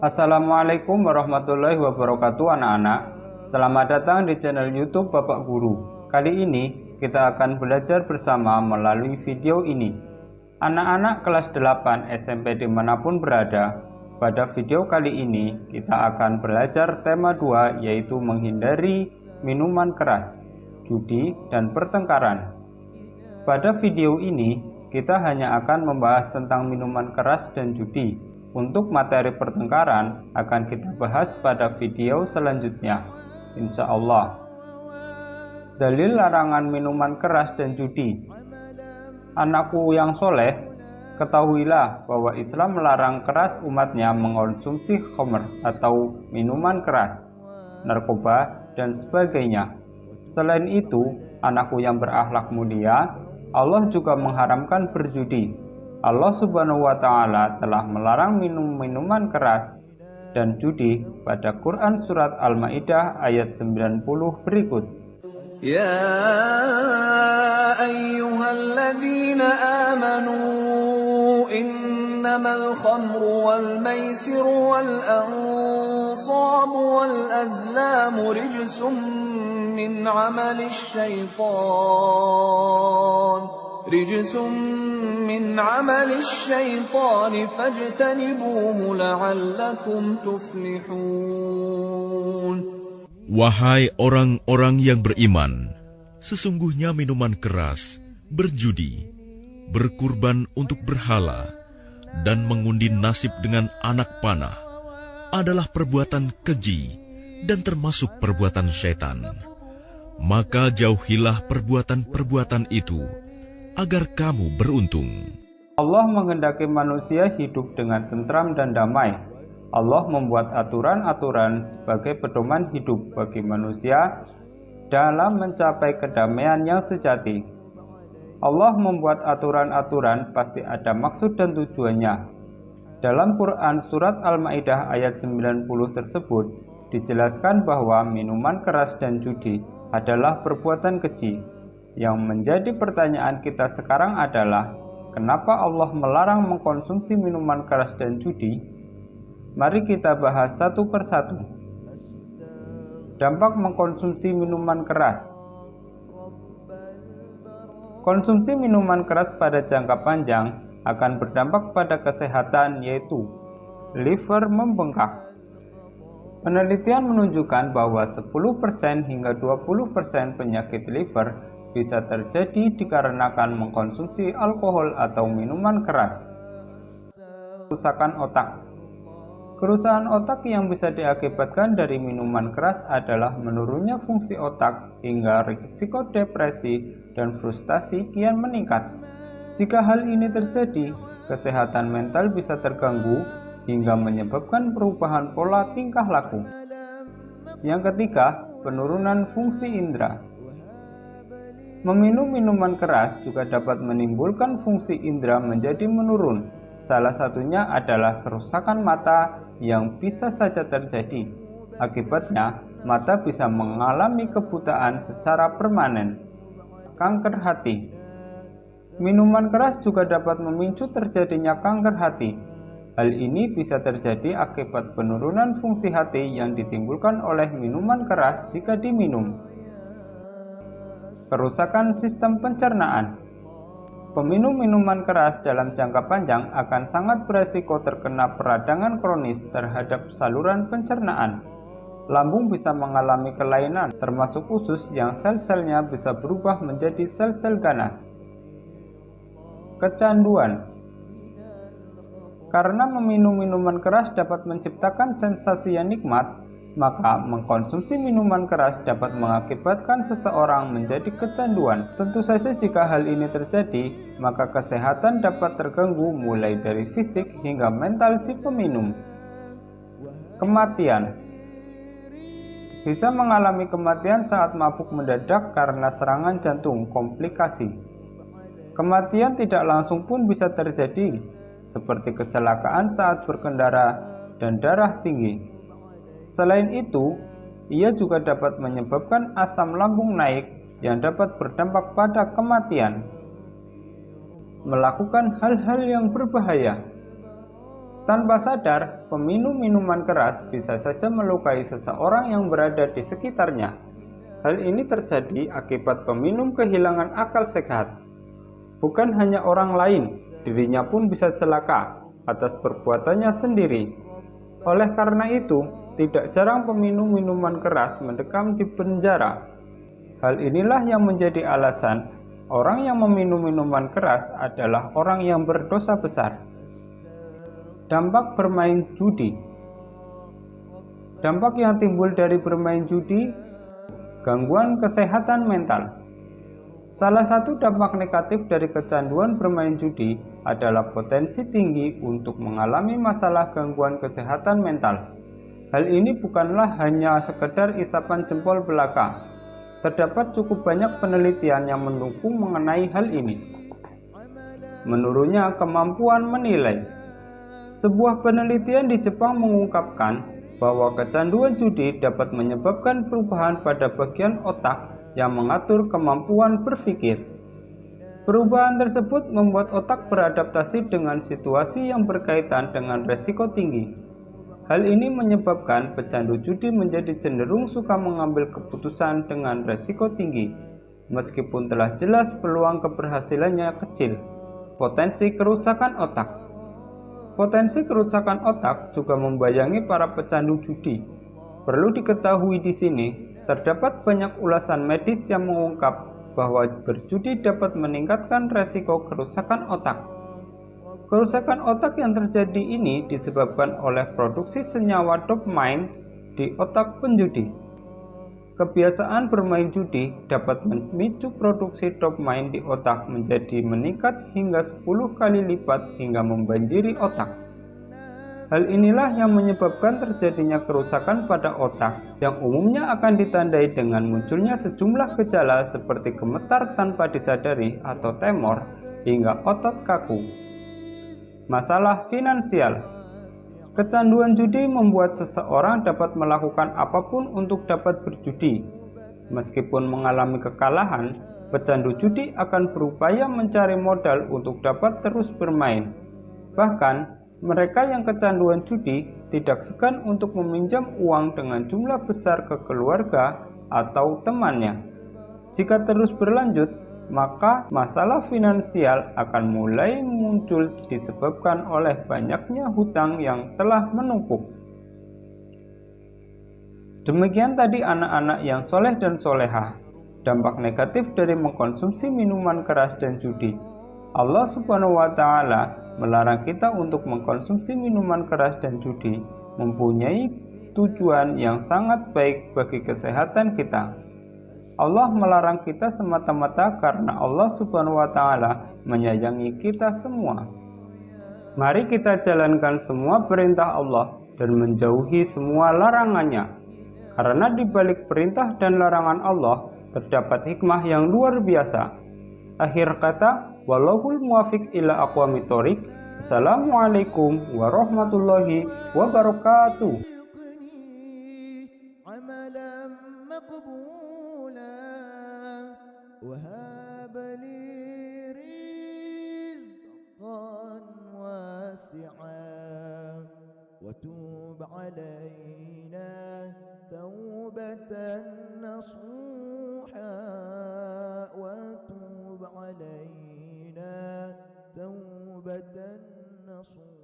Assalamualaikum warahmatullahi wabarakatuh anak-anak. Selamat datang di channel YouTube Bapak Guru. Kali ini kita akan belajar bersama melalui video ini. Anak-anak kelas 8 SMP dimanapun berada, pada video kali ini kita akan belajar tema 2, yaitu menghindari minuman keras, judi, dan pertengkaran. Pada video ini kita hanya akan membahas tentang minuman keras dan judi. Untuk materi pertengkaran akan kita bahas pada video selanjutnya, insya Allah. Dalil larangan minuman keras dan judi. Anakku yang soleh, ketahuilah bahwa Islam melarang keras umatnya mengonsumsi khamr atau minuman keras, narkoba, dan sebagainya. Selain itu, anakku yang berakhlak mulia, Allah juga mengharamkan berjudi. Allah Subhanahu wa Ta'ala telah melarang minuman keras dan judi pada Quran Surat Al-Ma'idah ayat 90 berikut. Ya ayyuhalladzina amanu innamal khamru wal maisiru wal ansabu wal azlamu rijsum min amalis syaitan fajtanibuhu la'allakum tuflihun. Wahai orang-orang yang beriman, sesungguhnya minuman keras, berjudi, berkurban untuk berhala, dan mengundi nasib dengan anak panah adalah perbuatan keji dan termasuk perbuatan syaitan. Maka jauhilah perbuatan-perbuatan itu, agar kamu beruntung. Allah menghendaki manusia hidup dengan tentram dan damai. Allah membuat aturan-aturan sebagai pedoman hidup bagi manusia dalam mencapai kedamaian yang sejati. Allah membuat aturan-aturan pasti ada maksud dan tujuannya. Dalam Quran Surat Al-Ma'idah ayat 90 tersebut dijelaskan bahwa minuman keras dan judi adalah perbuatan keji. Yang menjadi pertanyaan kita sekarang adalah, kenapa Allah melarang mengkonsumsi minuman keras dan judi? Mari kita bahas satu persatu. Dampak mengkonsumsi minuman keras. Konsumsi minuman keras pada jangka panjang akan berdampak pada kesehatan, yaitu liver membengkak. Penelitian menunjukkan bahwa 10% hingga 20% penyakit liver bisa terjadi dikarenakan mengkonsumsi alkohol atau minuman keras. Kerusakan otak. Kerusakan otak yang bisa diakibatkan dari minuman keras adalah menurunnya fungsi otak hingga risiko depresi dan frustasi kian meningkat. Jika hal ini terjadi, kesehatan mental bisa terganggu hingga menyebabkan perubahan pola tingkah laku. Yang ketiga, penurunan fungsi indera. Meminum minuman keras juga dapat menimbulkan fungsi indera menjadi menurun. Salah satunya adalah kerusakan mata yang bisa saja terjadi. Akibatnya, mata bisa mengalami kebutaan secara permanen. Kanker hati. Minuman keras juga dapat memicu terjadinya kanker hati. Hal ini bisa terjadi akibat penurunan fungsi hati yang ditimbulkan oleh minuman keras jika diminum. Kerusakan sistem pencernaan. Peminum minuman keras dalam jangka panjang akan sangat beresiko terkena peradangan kronis terhadap saluran pencernaan. Lambung bisa mengalami kelainan, termasuk usus yang sel-selnya bisa berubah menjadi sel-sel ganas. Kecanduan. Karena meminum minuman keras dapat menciptakan sensasi yang nikmat, maka mengkonsumsi minuman keras dapat mengakibatkan seseorang menjadi kecanduan. Tentu saja jika hal ini terjadi, maka kesehatan dapat terganggu mulai dari fisik hingga mental si peminum. Kematian. Bisa mengalami kematian saat mabuk mendadak karena serangan jantung komplikasi. Kematian tidak langsung pun bisa terjadi, seperti kecelakaan saat berkendara dan darah tinggi. Selain itu, ia juga dapat menyebabkan asam lambung naik yang dapat berdampak pada kematian. melakukan hal-hal yang berbahaya. Tanpa sadar, peminum minuman keras bisa saja melukai seseorang yang berada di sekitarnya. Hal ini terjadi akibat peminum kehilangan akal sehat. Bukan hanya orang lain, dirinya pun bisa celaka atas perbuatannya sendiri. Oleh karena itu, tidak jarang peminum minuman keras mendekam di penjara. Hal inilah yang menjadi alasan orang yang meminum minuman keras adalah orang yang berdosa besar. Dampak bermain judi. Dampak yang timbul dari bermain judi, gangguan kesehatan mental. Salah satu dampak negatif dari kecanduan bermain judi adalah potensi tinggi untuk mengalami masalah gangguan kesehatan mental. Hal ini bukanlah hanya sekedar isapan jempol belaka. Terdapat cukup banyak penelitian yang mendukung mengenai hal ini. Menurutnya, kemampuan menilai. Sebuah penelitian di Jepang mengungkapkan bahwa kecanduan judi dapat menyebabkan perubahan pada bagian otak yang mengatur kemampuan berpikir. Perubahan tersebut membuat otak beradaptasi dengan situasi yang berkaitan dengan resiko tinggi. Hal ini menyebabkan pecandu judi menjadi cenderung suka mengambil keputusan dengan resiko tinggi, meskipun telah jelas peluang keberhasilannya kecil. Potensi kerusakan otak. Potensi kerusakan otak juga membayangi para pecandu judi. Perlu diketahui di sini, terdapat banyak ulasan medis yang mengungkap bahwa berjudi dapat meningkatkan resiko kerusakan otak. Kerusakan otak yang terjadi ini disebabkan oleh produksi senyawa dopamine di otak penjudi. Kebiasaan bermain judi dapat memicu produksi dopamine di otak menjadi meningkat hingga 10 kali lipat hingga membanjiri otak. Hal inilah yang menyebabkan terjadinya kerusakan pada otak yang umumnya akan ditandai dengan munculnya sejumlah gejala seperti gemetar tanpa disadari atau tremor hingga otot kaku. Masalah finansial. Kecanduan judi membuat seseorang dapat melakukan apapun untuk dapat berjudi. Meskipun mengalami kekalahan, pecandu judi akan berupaya mencari modal untuk dapat terus bermain. Bahkan, mereka yang kecanduan judi tidak segan untuk meminjam uang dengan jumlah besar ke keluarga atau temannya. Jika terus berlanjut, maka masalah finansial akan mulai muncul disebabkan oleh banyaknya hutang yang telah menumpuk. Demikian tadi anak-anak yang soleh dan solehah, dampak negatif dari mengkonsumsi minuman keras dan judi. Allah Subhanahu wa Ta'ala melarang kita untuk mengkonsumsi minuman keras dan judi, mempunyai tujuan yang sangat baik bagi kesehatan kita. Allah melarang kita semata-mata karena Allah Subhanahu wa Ta'ala menyayangi kita semua. Mari kita jalankan semua perintah Allah dan menjauhi semua larangannya. Karena di balik perintah dan larangan Allah terdapat hikmah yang luar biasa. Akhir kata, wallahul muwafiq ila aqwamit thoriq. Assalamualaikum warahmatullahi wabarakatuh. وهب لي رزقا واسعا وتوب علينا توبة نصوحا وتوب علينا توبة نصوحا